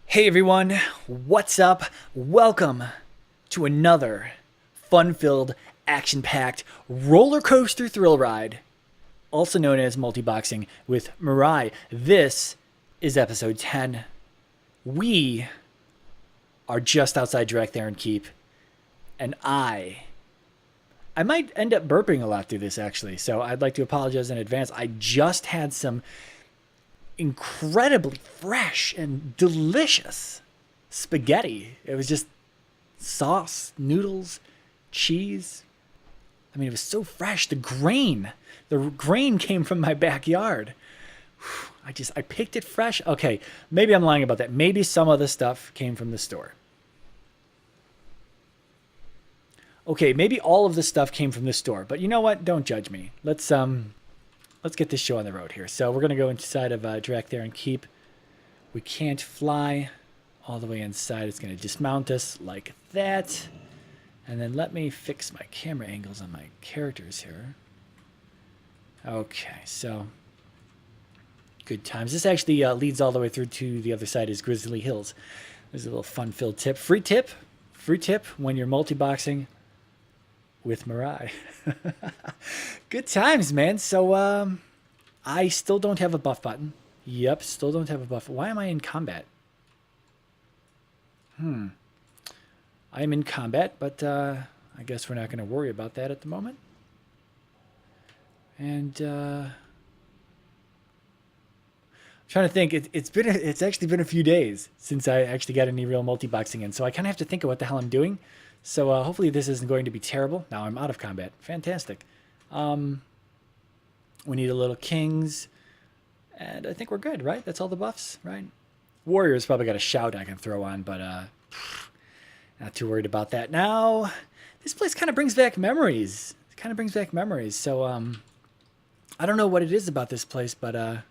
Hey everyone, what's up? Welcome to another fun-filled, action-packed roller coaster thrill ride, also known as Multiboxing with MiRai. This is episode 10. We are just outside Drak'tharon Keep, and I might end up burping a lot through this actually, so I'd like to apologize in advance. I just had some incredibly fresh and delicious spaghetti. It was just sauce, noodles, cheese. I mean, it was so fresh. The grain came from my backyard. I picked it fresh. Okay, maybe I'm lying about that. Maybe some of the stuff came from the store. Okay, maybe all of the stuff came from the store, but you know what? Don't judge me. Let's get this show on the road here. So we're going to go inside of Drak'tharon Keep. We can't fly all the way inside. It's going to dismount us like that. And then let me fix my camera angles on my characters here. Okay, so good times. This actually leads all the way through to the other side is Grizzly Hills. There's a little fun-filled tip. Free tip when you're multiboxing with MiRai. Good times, man. So I still don't have a buff button. Yep, still don't have a buff. Why am I in combat? I'm in combat, but I guess we're not going to worry about that at the moment. And I'm trying to think. It's actually been a few days since I actually got any real multiboxing in, so I kind of have to think of what the hell I'm doing. So hopefully this isn't going to be terrible. Now I'm out of combat. Fantastic. We need a little kings. And I think we're good, right? That's all the buffs, right? Warrior's probably got a shout I can throw on, but not too worried about that. Now, this place kind of brings back memories. It kind of brings back memories. So I don't know what it is about this place, but what are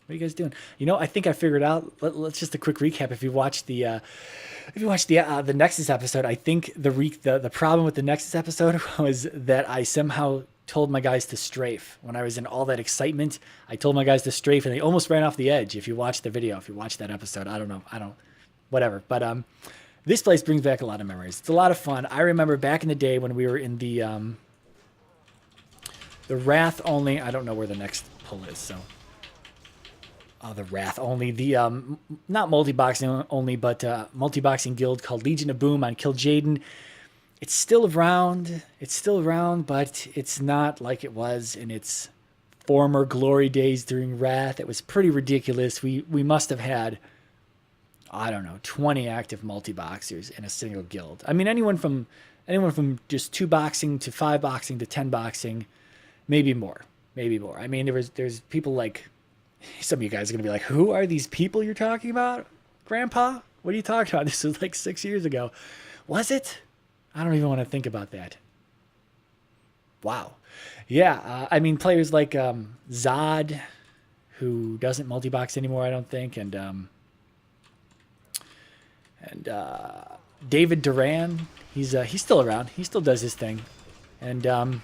you guys doing? You know, I think I figured out. Let's just a quick recap. If you watched the Nexus episode, I think the problem with the Nexus episode was that I somehow told my guys to strafe. When I was in all that excitement, I told my guys to strafe, and they almost ran off the edge. If you watch the video, if you watch that episode, I don't know, whatever. But this place brings back a lot of memories. It's a lot of fun. I remember back in the day when we were in the Wrath only. I don't know where the next pull is, so. The Wrath only, the not multiboxing only, but multiboxing guild called Legion of Boom on Kill Jaden. It's still around. But it's not like it was in its former glory days during Wrath. It was pretty ridiculous. We must have had, I don't know, 20 active multiboxers in a single guild. I mean, anyone from just 2 boxing to 5 boxing to 10 boxing, maybe more. I mean, there's people like. Some of you guys are going to be like, who are these people you're talking about? Grandpa? What are you talking about? This was like 6 years ago. Was it? I don't even want to think about that. Wow. Yeah, I mean, players like Zod, who doesn't multibox anymore, I don't think, and David Duran, he's still around. He still does his thing. And I'm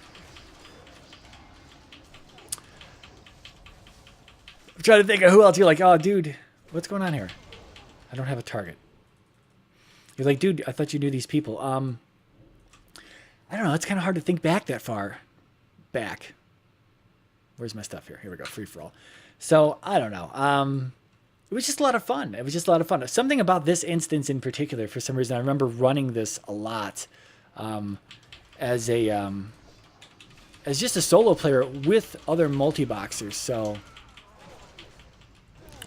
trying to think of who else. You're like, oh, dude, what's going on here? I don't have a target. You're like, dude, I thought you knew these people. I don't know. It's kind of hard to think back that far back. Where's my stuff here? Here we go. Free for all. So I don't know. It was just a lot of fun. Something about this instance in particular, for some reason, I remember running this a lot as just a solo player with other multiboxers. So.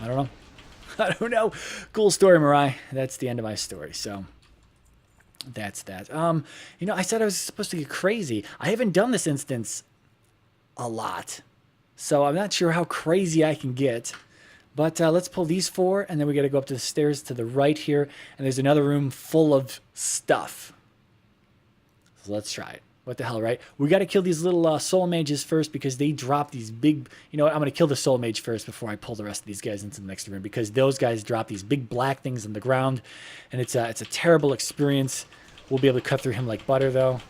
I don't know. Cool story, MiRai. That's the end of my story. So that's that. You know, I said I was supposed to get crazy. I haven't done this instance a lot, so I'm not sure how crazy I can get. But let's pull these 4, and then we got to go up to the stairs to the right here, and there's another room full of stuff. So let's try it. What the hell, right? We got to kill these little soul mages first because they drop these big... You know what? I'm going to kill the soul mage first before I pull the rest of these guys into the next room because those guys drop these big black things on the ground, and it's a terrible experience. We'll be able to cut through him like butter, though,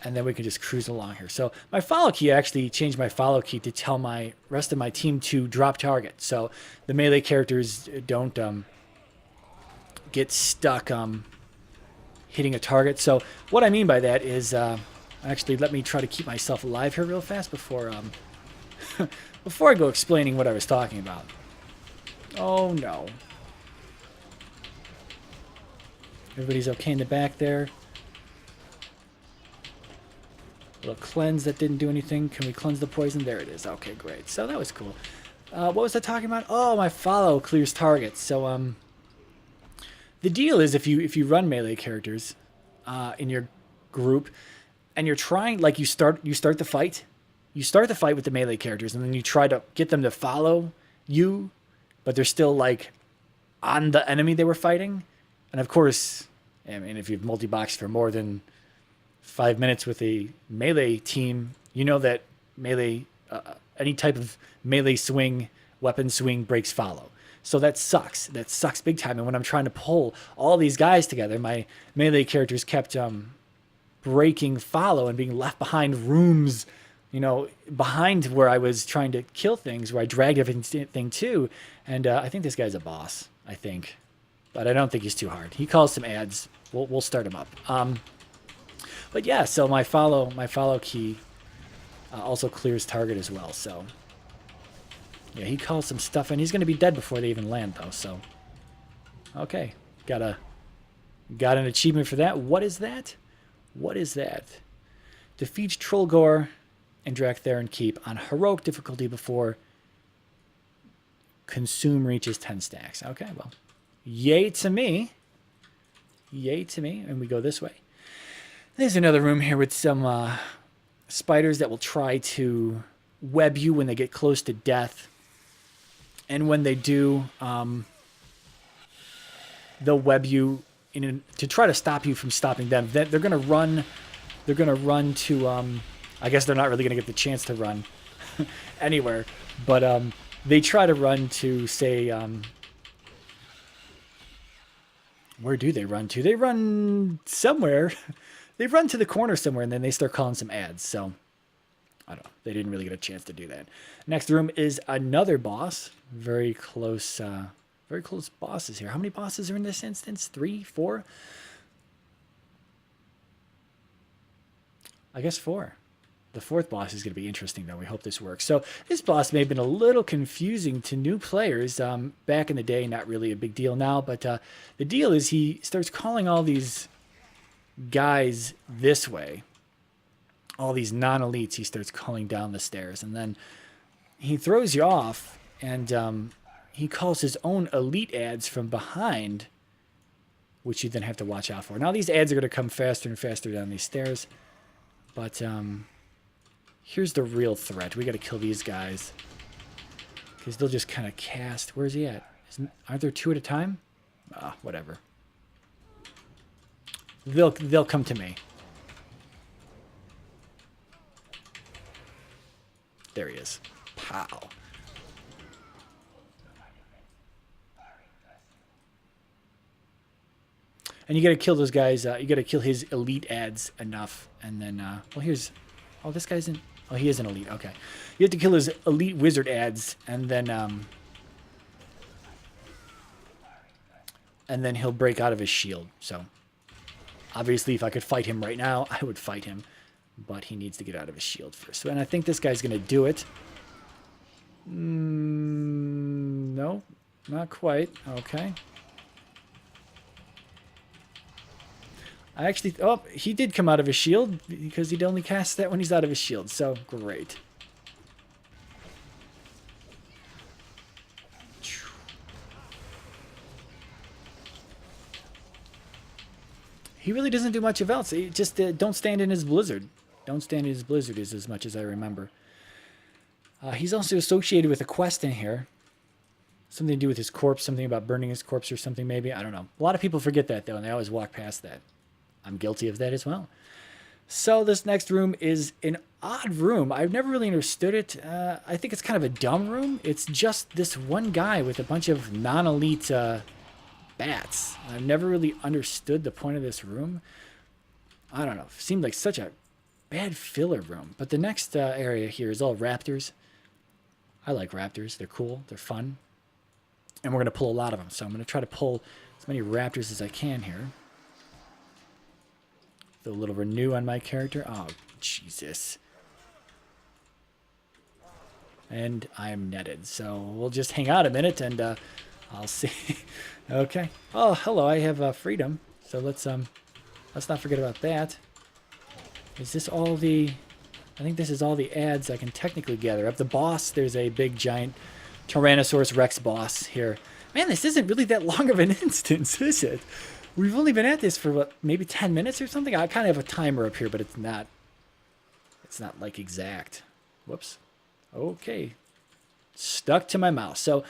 and then we can just cruise along here. So my follow key, I actually changed my follow key to tell my rest of my team to drop target. So the melee characters don't get stuck hitting a target. So what I mean by that is, actually, let me try to keep myself alive here real fast before before I go explaining what I was talking about. Oh no. Everybody's okay in the back there. A little cleanse that didn't do anything. Can we cleanse the poison? There it is. Okay, great. So that was cool. What was I talking about? Oh, my follow clears targets. So the deal is if you run melee characters in your group and you're trying, like, you start the fight. You start the fight with the melee characters and then you try to get them to follow you, but they're still like on the enemy they were fighting. And of course, I mean, if you've multi-boxed for more than 5 minutes with a melee team, you know that melee, any type of melee swing, weapon swing breaks follow. So that sucks. That sucks big time. And when I'm trying to pull all these guys together, my melee characters kept breaking follow and being left behind rooms, you know, behind where I was trying to kill things, where I dragged everything too. And I think this guy's a boss, I think. But I don't think he's too hard. He calls some ads. We'll start him up. But yeah, so my follow key also clears target as well. So yeah, he calls some stuff, and he's going to be dead before they even land, though. So okay, got an achievement for that. What is that? What is that? Defeats Trollgore and Drak'tharon Keep on heroic difficulty before consume reaches 10 stacks. Okay, well, yay to me. Yay to me. And we go this way. There's another room here with some spiders that will try to web you when they get close to death. And when they do, they'll web you to try to stop you from stopping them. They're going to run. They're going to run to. I guess they're not really going to get the chance to run anywhere, but they try to run to, say. Where do they run to? They run somewhere. They run to the corner somewhere, and then they start calling some ads. So I don't know. They didn't really get a chance to do that. Next room is another boss. Very close bosses here. How many bosses are in this instance? 3, 4? I guess 4. The 4th boss is going to be interesting, though. We hope this works. So this boss may have been a little confusing to new players back in the day. Not really a big deal now, but the deal is he starts calling all these guys this way. All these non-elites he starts calling down the stairs, and then he throws you off, and he calls his own elite ads from behind, which you then have to watch out for. Now these ads are going to come faster and faster down these stairs, but here's the real threat. We got to kill these guys because they'll just kind of cast. Where's he at? Aren't there 2 at a time? Whatever. They'll come to me. There he is. Pow. And you got to kill those guys. You got to kill his elite ads enough, and then well, here's. Oh, this guy's in. Oh, he is an elite. Okay, you have to kill his elite wizard ads, and then he'll break out of his shield. So obviously, if I could fight him right now, I would fight him, but he needs to get out of his shield first. And I think this guy's gonna do it. No, not quite. Okay. I actually, oh, he did come out of his shield because he'd only cast that when he's out of his shield. So great. He really doesn't do much of else. He just don't stand in his blizzard. Don't stand in his blizzard is as much as I remember. He's also associated with a quest in here. Something to do with his corpse, something about burning his corpse or something maybe. I don't know. A lot of people forget that though, and they always walk past that. I'm guilty of that as well. So this next room is an odd room. I've never really understood it. I think it's kind of a dumb room. It's just this one guy with a bunch of non-elite bats. I've never really understood the point of this room. I don't know. It seemed like such a bad filler room. But the next area here is all raptors. I like raptors. They're cool. They're fun. And we're going to pull a lot of them. So I'm going to try to pull as many raptors as I can here. Throw a little renew on my character. Oh, Jesus. And I'm netted, so we'll just hang out a minute and I'll see. Okay. Oh, hello. I have freedom, so let's not forget about that. Is this all the? I think this is all the ads I can technically gather up. The boss. There's a big giant Tyrannosaurus Rex boss here. Man, this isn't really that long of an instance, is it? We've only been at this for what, maybe 10 minutes or something. I kind of have a timer up here, but it's not. It's not like exact. Whoops. Okay. Stuck to my mouse. So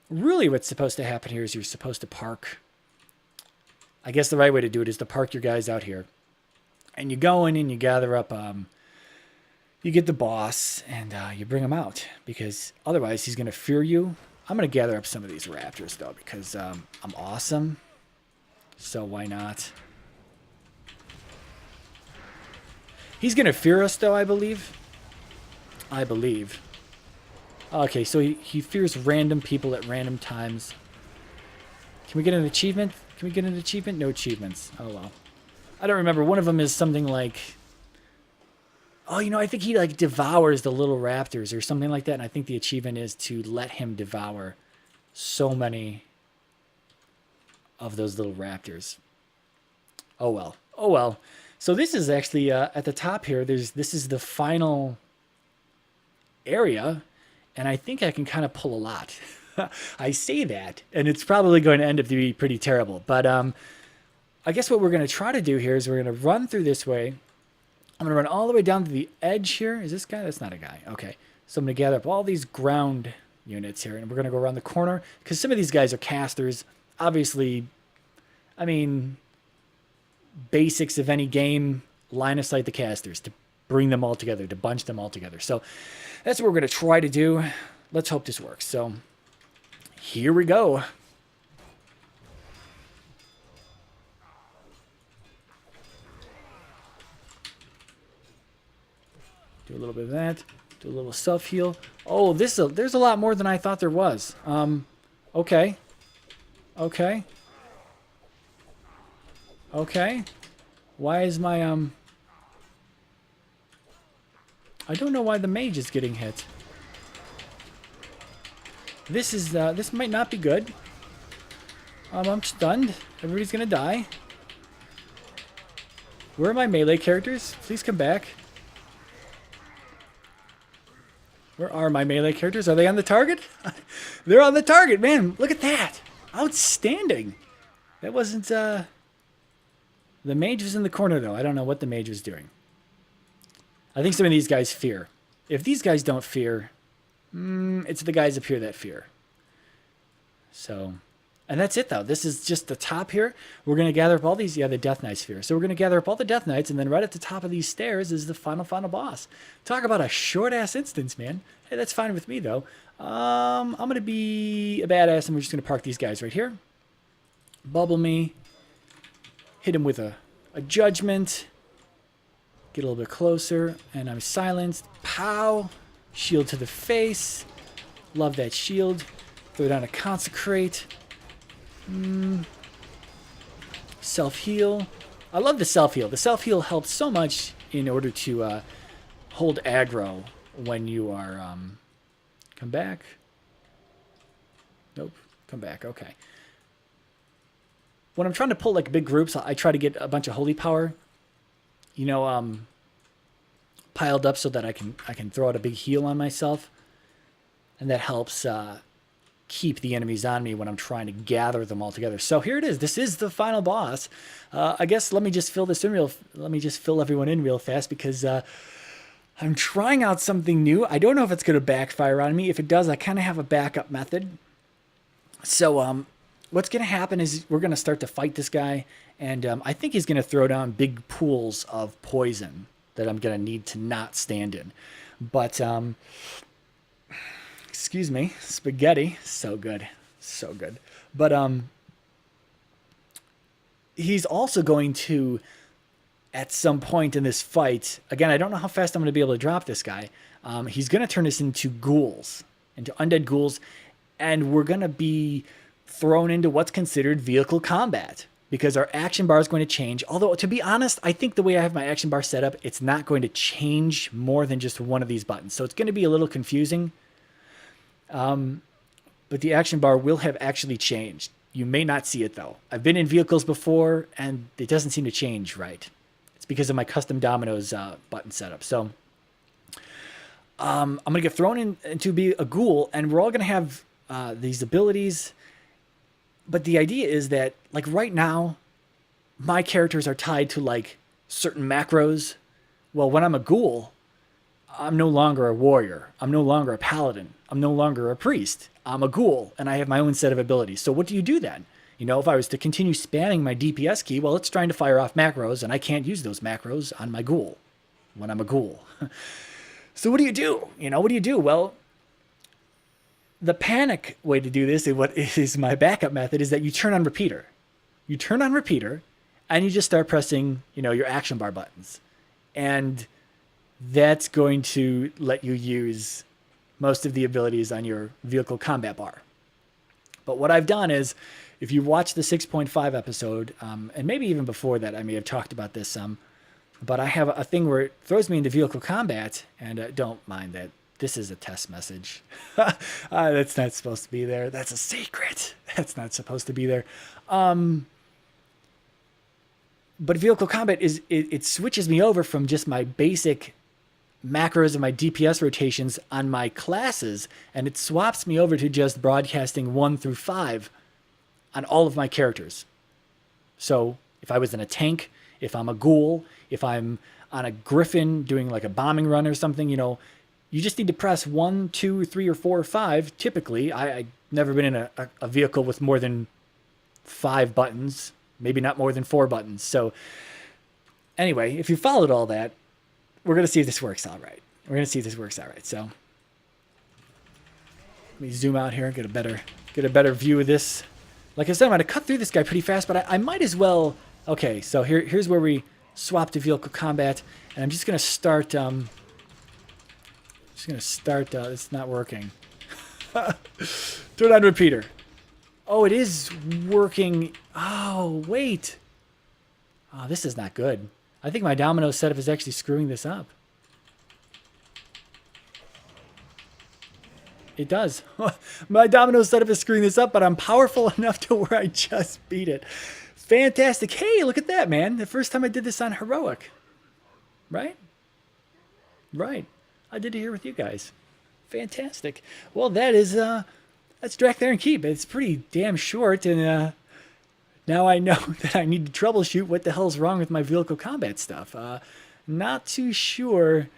really what's supposed to happen here is you're supposed to park. I guess the right way to do it is to park your guys out here. And you go in and you gather up, you get the boss and you bring him out. Because otherwise he's going to fear you. I'm going to gather up some of these raptors though because I'm awesome. So why not? He's going to fear us though, I believe. I believe. Okay, so he fears random people at random times. Can we get an achievement? Can we get an achievement? No achievements. Oh, well. I don't remember. One of them is something like... Oh, you know, I think he, like, devours the little raptors or something like that. And I think the achievement is to let him devour so many of those little raptors. Oh, well. Oh, well. So this is actually, at the top here, this is the final area. And I think I can kind of pull a lot. I say that, and it's probably going to end up to be pretty terrible. But I guess what we're going to try to do here is we're going to run through this way. I'm going to run all the way down to the edge here. Is this guy? That's not a guy. Okay. So I'm going to gather up all these ground units here, and we're going to go around the corner. Because some of these guys are casters. Obviously, I mean, basics of any game, line of sight the casters to bring them all together, to bunch them all together. So that's what we're going to try to do. Let's hope this works. So here we go. Do a little bit of that. Do a little self-heal. Oh, there's a lot more than I thought there was. Okay. Okay. Okay. Why is my, I don't know why the mage is getting hit. This might not be good. I'm stunned. Everybody's gonna die. Where are my melee characters? Please come back. Where are my melee characters? Are they on the target? They're on the target, man. Look at that. Outstanding. That wasn't, the mage was in the corner, though. I don't know what the mage was doing. I think some of these guys fear. If these guys don't fear, it's the guys up here that fear. So, and that's it, though. This is just the top here. We're going to gather up all these, the Death Knights fear. So we're going to gather up all the Death Knights, and then right at the top of these stairs is the final boss. Talk about a short-ass instance, man. Hey, that's fine with me, though. I'm going to be a badass, and we're just going to park these guys right here. Bubble me. Hit him with a judgment. Get a little bit closer, and I'm silenced. Pow! Shield to the face. Love that shield. Throw down a consecrate. Self-heal. I love the self-heal. The self-heal helps so much in order to hold aggro when you are... come back. Nope. Come back. Okay. When I'm trying to pull like big groups, I try to get a bunch of holy power, you know, piled up so that I can throw out a big heal on myself, and that helps keep the enemies on me when I'm trying to gather them all together. So here it is. This is the final boss. I guess let me just fill everyone in real fast because I'm trying out something new. I don't know if it's going to backfire on me. If it does, I kind of have a backup method. So what's going to happen is we're going to start to fight this guy, and I think he's going to throw down big pools of poison that I'm going to need to not stand in. But, excuse me, spaghetti, so good, so good. But he's also going to, at some point in this fight, again, I don't know how fast I'm going to be able to drop this guy. He's going to turn us into ghouls, into undead ghouls, and we're going to be thrown into what's considered vehicle combat, because our action bar is going to change. Although, to be honest, I think the way I have my action bar set up, it's not going to change more than just one of these buttons. So it's going to be a little confusing. But the action bar will have actually changed. You may not see it, though. I've been in vehicles before, and it doesn't seem to change right. It's because of my custom Dominos button setup. So I'm going to get thrown in to be a ghoul, and we're all going to have these abilities. But the idea is that, like, right now, my characters are tied to, like, certain macros. Well, when I'm a ghoul, I'm no longer a warrior. I'm no longer a paladin. I'm no longer a priest. I'm a ghoul, and I have my own set of abilities. So what do you do then? You know, if I was to continue spamming my DPS key, well, it's trying to fire off macros, and I can't use those macros on my ghoul when I'm a ghoul. So what do you do? You know, what do you do? Well, the panic way to do this, and what is my backup method, is that you turn on repeater. You turn on repeater, and you just start pressing, you know, your action bar buttons. And that's going to let you use most of the abilities on your vehicle combat bar. But what I've done is, if you watch the 6.5 episode, and maybe even before that, I may have talked about this some, but I have a thing where it throws me into vehicle combat, and don't mind that. This is a test message. That's not supposed to be there. That's a secret. That's not supposed to be there. But vehicle combat it switches me over from just my basic macros and my DPS rotations on my classes, and it swaps me over to just broadcasting 1 through 5 on all of my characters. So if I was in a tank, if I'm a ghoul, if I'm on a griffin doing like a bombing run or something, you know, you just need to press 1, 2, 3, or 4, or 5. Typically, I've never been in a vehicle with more than 5 buttons, maybe not more than 4 buttons. So anyway, if you followed all that, we're going to see if this works out right. We're going to see if this works out right. So let me zoom out here, get a better view of this. Like I said, I'm going to cut through this guy pretty fast, but I might as well. Okay, so here's where we swap to vehicle combat, and I'm just going to start. It's not working. Turn on repeater. Oh, it is working. Oh, wait. Oh, this is not good. I think my Domino setup is actually screwing this up. It does. My Domino setup is screwing this up, but I'm powerful enough to where I just beat it. Fantastic. Hey, look at that, man. The first time I did this on Heroic. Right? Right. I did it here with you guys. Fantastic. Well, that's Drak'tharon Keep. It's pretty damn short, and now I know that I need to troubleshoot what the hell's wrong with my vehicle combat stuff. Not too sure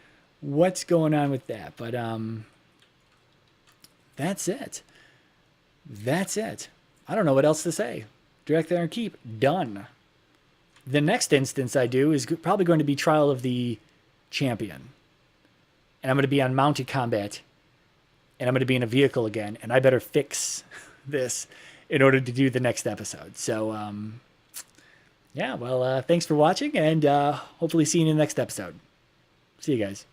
what's going on with that, but that's it. That's it. I don't know what else to say. Drak'tharon Keep, done. The next instance I do is probably going to be Trial of the Champion. And I'm going to be on mounted combat. And I'm going to be in a vehicle again. And I better fix this in order to do the next episode. So, yeah, well, thanks for watching. And hopefully see you in the next episode. See you guys.